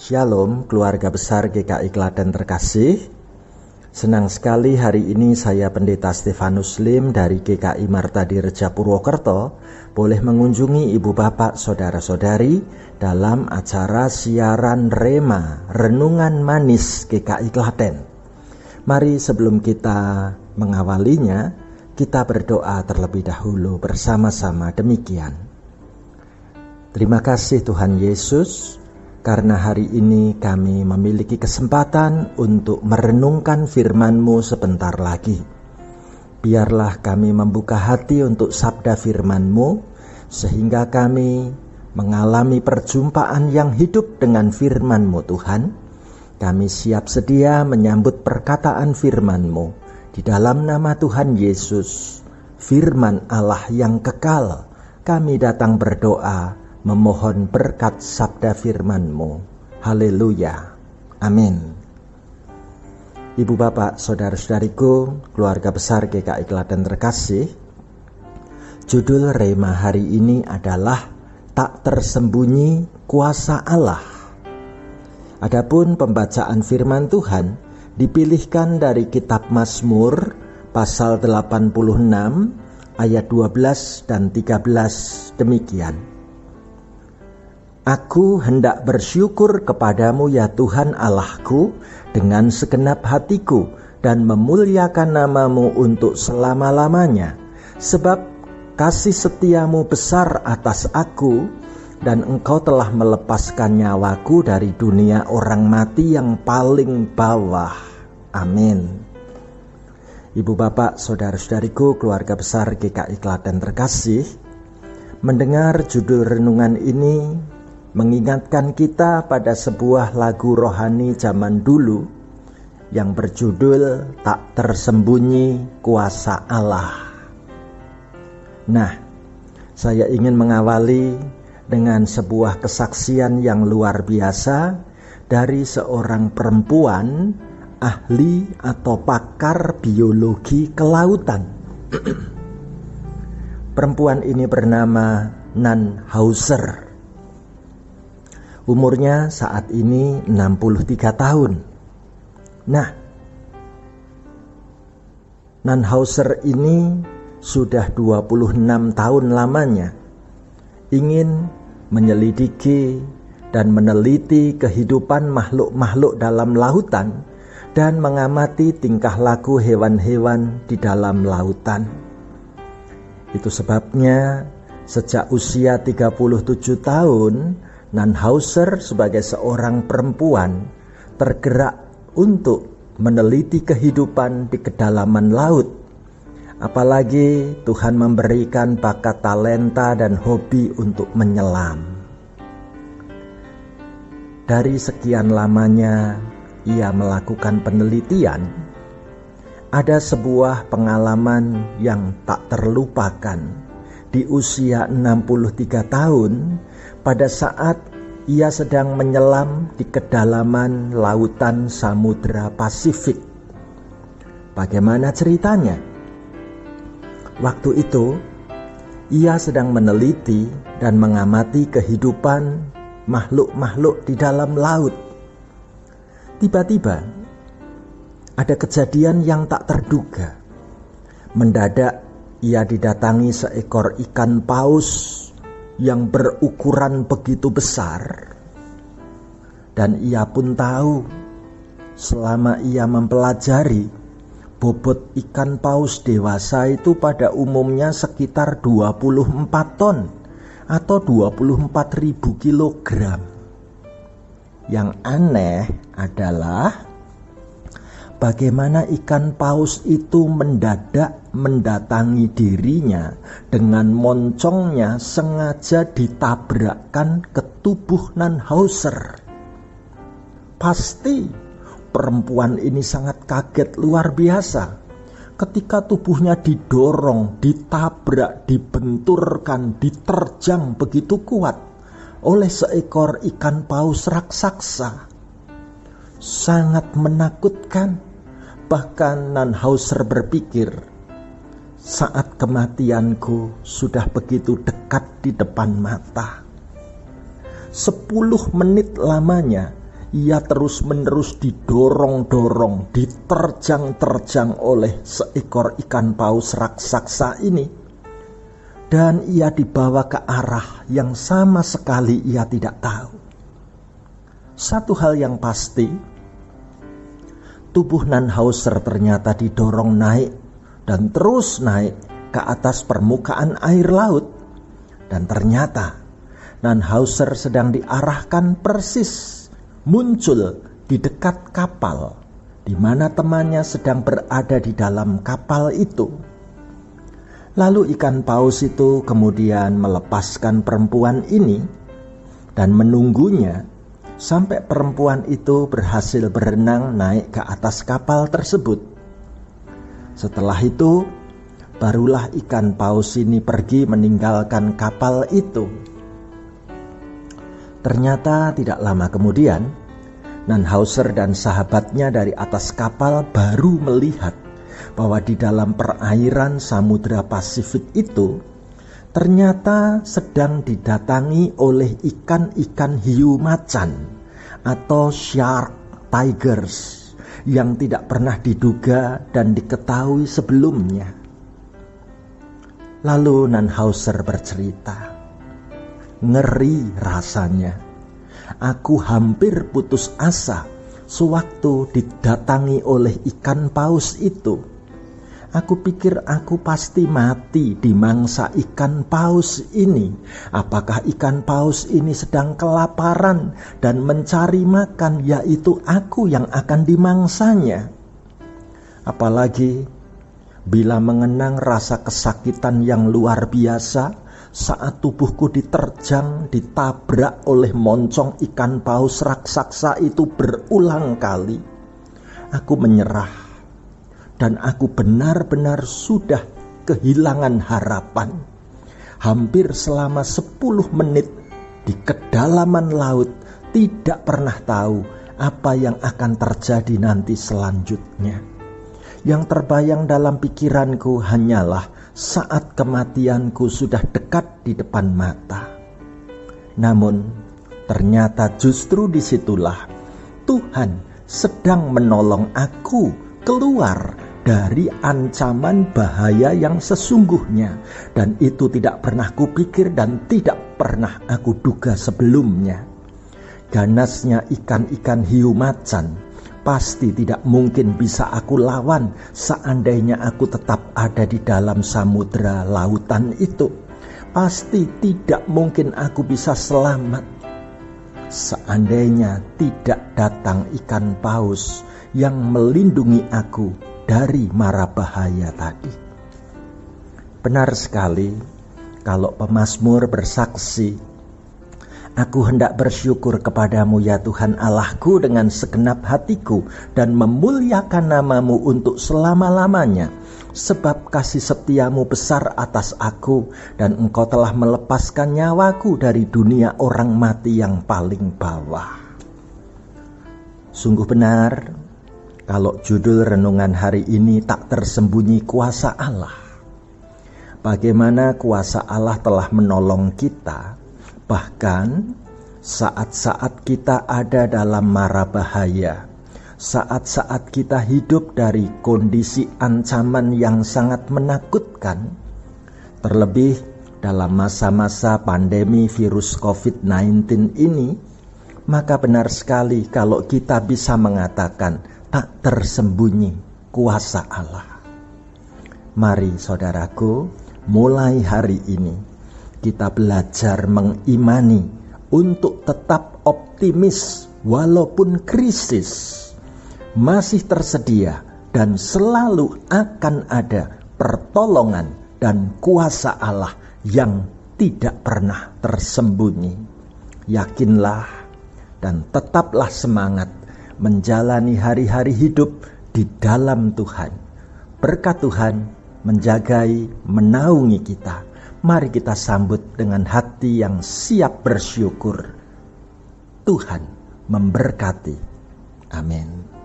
Shalom keluarga besar GKI Klaten terkasih. Senang sekali hari ini saya Pendeta Stefanus Lim dari GKI Martadireja Purwokerto boleh mengunjungi ibu bapak saudara-saudari dalam acara siaran Rema Renungan Manis GKI Klaten. Mari sebelum kita mengawalinya, kita berdoa terlebih dahulu bersama-sama demikian. Terima kasih Tuhan Yesus, karena hari ini kami memiliki kesempatan untuk merenungkan firman-Mu sebentar lagi. Biarlah kami membuka hati untuk sabda firman-Mu, sehingga kami mengalami perjumpaan yang hidup dengan firman-Mu Tuhan. Kami siap sedia menyambut perkataan firman-Mu. Di dalam nama Tuhan Yesus, firman Allah yang kekal, kami datang berdoa, memohon berkat sabda firman-Mu. Haleluya. Amin. Ibu bapak, saudara-saudariku, keluarga besar GKI Klaten terkasih, judul Rema hari ini adalah Tak Tersembunyi Kuasa Allah. Adapun pembacaan firman Tuhan dipilihkan dari kitab Mazmur pasal 86 ayat 12 dan 13 demikian. Aku hendak bersyukur kepadamu ya Tuhan Allahku dengan segenap hatiku dan memuliakan namamu untuk selama-lamanya. Sebab kasih setiamu besar atas aku dan engkau telah melepaskan nyawaku dari dunia orang mati yang paling bawah. Amin. Ibu bapak, saudara-saudariku, keluarga besar GKI Klaten terkasih, mendengar judul renungan ini mengingatkan kita pada sebuah lagu rohani zaman dulu yang berjudul Tak Tersembunyi Kuasa Allah. Nah, saya ingin mengawali dengan sebuah kesaksian yang luar biasa dari seorang perempuan ahli atau pakar biologi kelautan. Perempuan ini bernama Nan Hauser. Umurnya saat ini 63 tahun. Nah, Nan Hauser ini sudah 26 tahun lamanya ingin menyelidiki dan meneliti kehidupan makhluk-makhluk dalam lautan dan mengamati tingkah laku hewan-hewan di dalam lautan. Itu sebabnya sejak usia 37 tahun Nan Hauser sebagai seorang perempuan tergerak untuk meneliti kehidupan di kedalaman laut. Apalagi Tuhan memberikan bakat talenta dan hobi untuk menyelam. Dari sekian lamanya ia melakukan penelitian, ada sebuah pengalaman yang tak terlupakan. Di usia 63 tahun, pada saat ia sedang menyelam di kedalaman lautan Samudra Pasifik. Bagaimana ceritanya? Waktu itu, ia sedang meneliti dan mengamati kehidupan makhluk-makhluk di dalam laut. Tiba-tiba, ada kejadian yang tak terduga. Mendadak, ia didatangi seekor ikan paus yang berukuran begitu besar, dan ia pun tahu selama ia mempelajari bobot ikan paus dewasa itu pada umumnya sekitar 24 ton atau 24.000 kilogram. Yang aneh adalah bagaimana ikan paus itu mendadak mendatangi dirinya dengan moncongnya sengaja ditabrakkan ke tubuh Nan Hauser. Pasti perempuan ini sangat kaget luar biasa ketika tubuhnya didorong, ditabrak, dibenturkan, diterjang begitu kuat oleh seekor ikan paus raksasa. Sangat menakutkan. Bahkan Nan Hauser berpikir, saat kematianku sudah begitu dekat di depan mata. 10 menit lamanya ia terus-menerus didorong-dorong, diterjang-terjang oleh seekor ikan paus raksasa ini. Dan ia dibawa ke arah yang sama sekali ia tidak tahu. Satu hal yang pasti, tubuh Nanhauser ternyata didorong naik dan terus naik ke atas permukaan air laut. Dan ternyata Nanhauser sedang diarahkan persis muncul di dekat kapal, di mana temannya sedang berada di dalam kapal itu. Lalu ikan paus itu kemudian melepaskan perempuan ini dan menunggunya sampai perempuan itu berhasil berenang naik ke atas kapal tersebut. Setelah itu, barulah ikan paus ini pergi meninggalkan kapal itu. Ternyata tidak lama kemudian, Nanhauser dan sahabatnya dari atas kapal baru melihat bahwa di dalam perairan Samudra Pasifik itu ternyata sedang didatangi oleh ikan-ikan hiu macan atau shark tigers yang tidak pernah diduga dan diketahui sebelumnya. Lalu Nanhauser bercerita, ngeri rasanya. Aku hampir putus asa sewaktu didatangi oleh ikan paus itu. Aku pikir aku pasti mati di mangsa ikan paus ini. Apakah ikan paus ini sedang kelaparan dan mencari makan, yaitu aku yang akan dimangsanya? Apalagi bila mengenang rasa kesakitan yang luar biasa saat tubuhku diterjang, ditabrak oleh moncong ikan paus raksasa itu berulang kali. Aku menyerah dan aku benar-benar sudah kehilangan harapan. Hampir selama 10 menit di kedalaman laut, tidak pernah tahu apa yang akan terjadi nanti selanjutnya. Yang terbayang dalam pikiranku hanyalah saat kematianku sudah dekat di depan mata. Namun ternyata justru disitulah Tuhan sedang menolong aku keluar dari ancaman bahaya yang sesungguhnya, dan itu tidak pernah kupikir dan tidak pernah aku duga sebelumnya. Ganasnya ikan-ikan hiu macan pasti tidak mungkin bisa aku lawan seandainya aku tetap ada di dalam samudera lautan itu. Pasti tidak mungkin aku bisa selamat seandainya tidak datang ikan paus yang melindungi aku dari mara bahaya tadi. Benar sekali kalau pemazmur bersaksi, aku hendak bersyukur kepadamu ya Tuhan Allahku dengan segenap hatiku dan memuliakan namamu untuk selama-lamanya. Sebab kasih setiamu besar atas aku dan engkau telah melepaskan nyawaku dari dunia orang mati yang paling bawah. Sungguh benar kalau judul renungan hari ini tak tersembunyi kuasa Allah. Bagaimana kuasa Allah telah menolong kita, bahkan saat-saat kita ada dalam mara bahaya, saat-saat kita hidup dari kondisi ancaman yang sangat menakutkan, terlebih dalam masa-masa pandemi virus COVID-19 ini, maka benar sekali kalau kita bisa mengatakan tak tersembunyi kuasa Allah. Mari saudaraku, mulai hari ini kita belajar mengimani untuk tetap optimis walaupun krisis masih tersedia dan selalu akan ada pertolongan dan kuasa Allah yang tidak pernah tersembunyi. Yakinlah dan tetaplah semangat menjalani hari-hari hidup di dalam Tuhan. Berkat Tuhan menjagai, menaungi kita. Mari kita sambut dengan hati yang siap bersyukur. Tuhan memberkati. Amin.